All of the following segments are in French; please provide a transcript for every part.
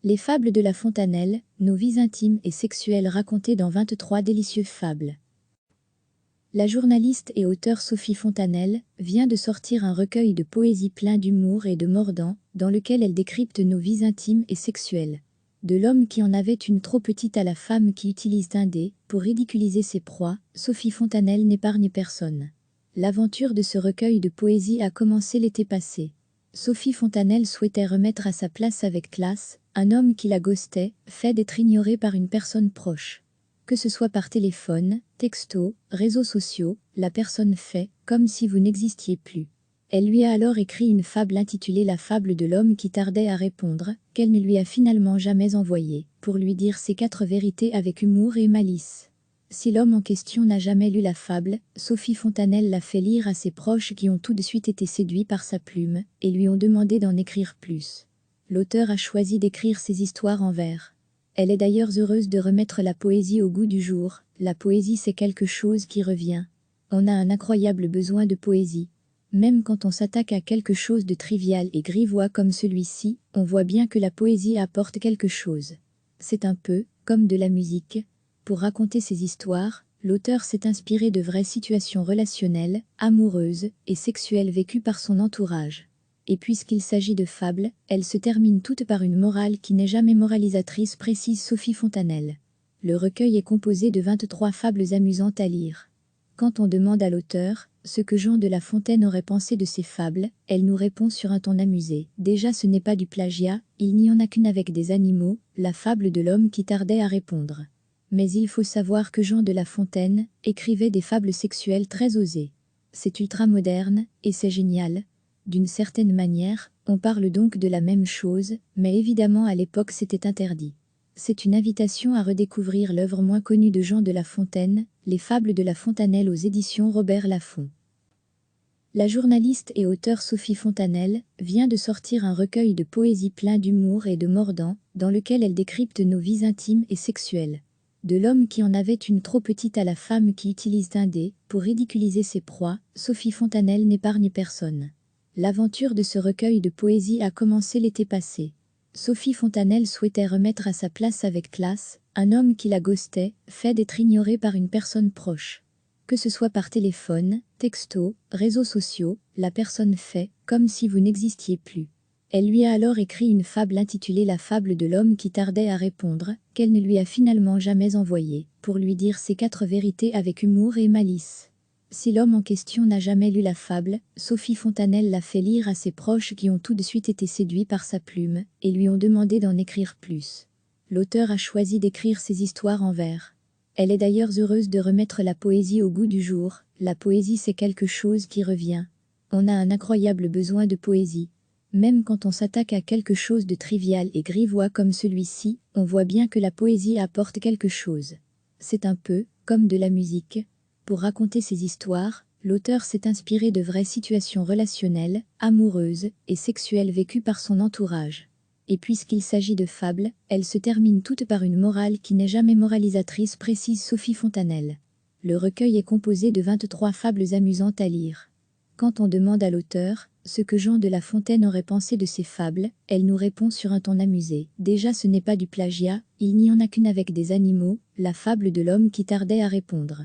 Les fables de La Fontanelle, nos vies intimes et sexuelles racontées dans 23 délicieuses fables. La journaliste et auteure Sophie Fontanelle vient de sortir un recueil de poésie plein d'humour et de mordant, dans lequel elle décrypte nos vies intimes et sexuelles. De l'homme qui en avait une trop petite à la femme qui utilise un dé pour ridiculiser ses proies, Sophie Fontanelle n'épargne personne. L'aventure de ce recueil de poésie a commencé l'été passé. Sophie Fontanelle souhaitait remettre à sa place avec classe un homme qui la ghostait, fait d'être ignoré par une personne proche. Que ce soit par téléphone, texto, réseaux sociaux, la personne fait comme si vous n'existiez plus. Elle lui a alors écrit une fable intitulée La fable de l'homme qui tardait à répondre, qu'elle ne lui a finalement jamais envoyée, pour lui dire ses 4 vérités avec humour et malice. Si l'homme en question n'a jamais lu la fable, Sophie Fontanelle l'a fait lire à ses proches qui ont tout de suite été séduits par sa plume, et lui ont demandé d'en écrire plus. L'auteur a choisi d'écrire ses histoires en vers. Elle est d'ailleurs heureuse de remettre la poésie au goût du jour. La poésie, c'est quelque chose qui revient. On a un incroyable besoin de poésie. Même quand on s'attaque à quelque chose de trivial et grivois comme celui-ci, on voit bien que la poésie apporte quelque chose. C'est un peu comme de la musique. Pour raconter ses histoires, l'auteur s'est inspiré de vraies situations relationnelles, amoureuses et sexuelles vécues par son entourage. Et puisqu'il s'agit de fables, elles se terminent toutes par une morale qui n'est jamais moralisatrice, précise Sophie Fontanelle. Le recueil est composé de 23 fables amusantes à lire. Quand on demande à l'auteur ce que Jean de La Fontaine aurait pensé de ces fables, elle nous répond sur un ton amusé. Déjà, ce n'est pas du plagiat, il n'y en a qu'une avec des animaux, la fable de l'homme qui tardait à répondre. Mais il faut savoir que Jean de La Fontaine écrivait des fables sexuelles très osées. C'est ultra moderne, et c'est génial. D'une certaine manière, on parle donc de la même chose, mais évidemment à l'époque c'était interdit. C'est une invitation à redécouvrir l'œuvre moins connue de Jean de La Fontaine, Les fables de La Fontanelle aux éditions Robert Laffont. La journaliste et auteure Sophie Fontanelle vient de sortir un recueil de poésie plein d'humour et de mordant, dans lequel elle décrypte nos vies intimes et sexuelles. De l'homme qui en avait une trop petite à la femme qui utilise un dé pour ridiculiser ses proies, Sophie Fontanelle n'épargne personne. L'aventure de ce recueil de poésie a commencé l'été passé. Sophie Fontanelle souhaitait remettre à sa place avec classe un homme qui la ghostait, fait d'être ignoré par une personne proche. Que ce soit par téléphone, texto, réseaux sociaux, la personne fait comme si vous n'existiez plus. Elle lui a alors écrit une fable intitulée La fable de l'homme qui tardait à répondre, qu'elle ne lui a finalement jamais envoyée, pour lui dire ses 4 vérités avec humour et malice. Si l'homme en question n'a jamais lu la fable, Sophie Fontanelle l'a fait lire à ses proches qui ont tout de suite été séduits par sa plume, et lui ont demandé d'en écrire plus. L'auteur a choisi d'écrire ses histoires en vers. Elle est d'ailleurs heureuse de remettre la poésie au goût du jour. La poésie, c'est quelque chose qui revient. On a un incroyable besoin de poésie. Même quand on s'attaque à quelque chose de trivial et grivois comme celui-ci, on voit bien que la poésie apporte quelque chose. C'est un peu comme de la musique. Pour raconter ses histoires, l'auteur s'est inspiré de vraies situations relationnelles, amoureuses et sexuelles vécues par son entourage. Et puisqu'il s'agit de fables, elles se terminent toutes par une morale qui n'est jamais moralisatrice, précise Sophie Fontanelle. Le recueil est composé de 23 fables amusantes à lire. Quand on demande à l'auteur ce que Jean de La Fontaine aurait pensé de ces fables, elle nous répond sur un ton amusé. Déjà, ce n'est pas du plagiat, il n'y en a qu'une avec des animaux, la fable de l'homme qui tardait à répondre.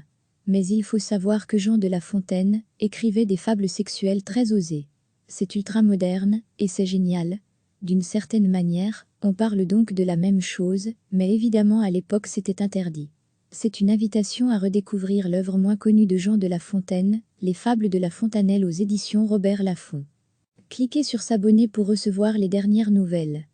Mais il faut savoir que Jean de La Fontaine écrivait des fables sexuelles très osées. C'est ultra moderne, et c'est génial. D'une certaine manière, on parle donc de la même chose, mais évidemment à l'époque c'était interdit. C'est une invitation à redécouvrir l'œuvre moins connue de Jean de La Fontaine, Les fables de La Fontanelle aux éditions Robert Laffont. Cliquez sur s'abonner pour recevoir les dernières nouvelles.